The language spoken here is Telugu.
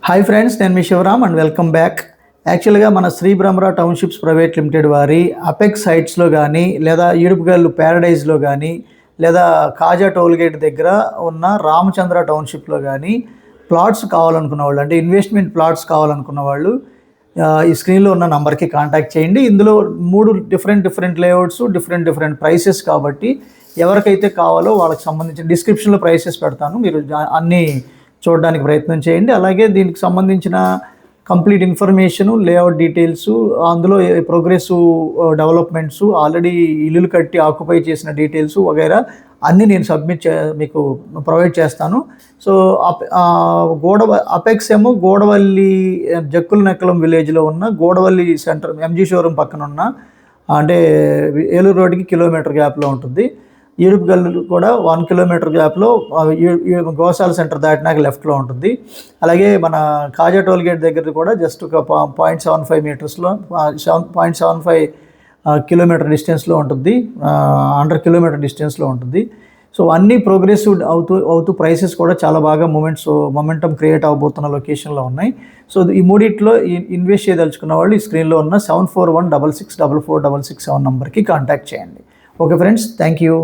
హాయ్ ఫ్రెండ్స్, నేను మీ శివరామ్ అండ్ వెల్కమ్ బ్యాక్. యాక్చువల్గా మన Shri Brahmara townships private limited వారి అపెక్స్ హైట్స్లో కానీ లేదా ఈడుపుగల్లు ప్యారడైజ్లో కానీ లేదా కాజా టోల్గేట్ దగ్గర ఉన్న రామచంద్ర టౌన్షిప్లో కానీ ప్లాట్స్ కావాలనుకున్న వాళ్ళు, అంటే ఇన్వెస్ట్మెంట్ ప్లాట్స్ కావాలనుకున్న వాళ్ళు ఈ స్క్రీన్లో ఉన్న నంబర్కి కాంటాక్ట్ చేయండి. ఇందులో 3 డిఫరెంట్ లేఅవుట్స్, డిఫరెంట్ ప్రైసెస్ కాబట్టి ఎవరికైతే కావాలో వాళ్ళకి సంబంధించిన డిస్క్రిప్షన్లో ప్రైసెస్ పెడతాను, మీరు అన్నీ చూడడానికి ప్రయత్నం చేయండి. అలాగే దీనికి సంబంధించిన కంప్లీట్ ఇన్ఫర్మేషను, లేఅవుట్ డీటెయిల్స్, అందులో ప్రోగ్రెసివ్ డెవలప్మెంట్స్, ఆల్రెడీ ఇల్లులు కట్టి ఆక్యుపై చేసిన డీటెయిల్స్ వగైరా అన్నీ నేను మీకు ప్రొవైడ్ చేస్తాను. సో అపెక్స్ ఏమో గోడవల్లి జక్కుల నెక్కలం విలేజ్లో ఉన్న గోడవల్లి సెంటర్ ఎంజీ షోరూమ్ పక్కన ఉన్న, అంటే ఏలూరు రోడ్డుకి కిలోమీటర్ గ్యాప్లో ఉంటుంది. ఈడుపుగల్లు కూడా 1 కిలోమీటర్ గ్యాప్లో గోశాల సెంటర్ దాటినాక లెఫ్ట్లో ఉంటుంది. అలాగే మన కాజా టోల్గేట్ దగ్గర కూడా జస్ట్ ఒక 0.75 మీటర్స్లో 0.75 కిలోమీటర్ డిస్టెన్స్లో ఉంటుంది, 100 కిలోమీటర్ డిస్టెన్స్లో ఉంటుంది. సో అన్నీ ప్రోగ్రెసివ్ అవుతూ ప్రైసెస్ కూడా చాలా బాగా మొమెంటం క్రియేట్ అవబోతున్న లొకేషన్లో ఉన్నాయి. సో ఈ మూడిట్లో ఇన్వెస్ట్ చేయదలుచుకున్న వాళ్ళు ఈ స్క్రీన్లో ఉన్న 7416644667 నెంబర్కి కాంటాక్ట్ చేయండి. Okay friends, thank you.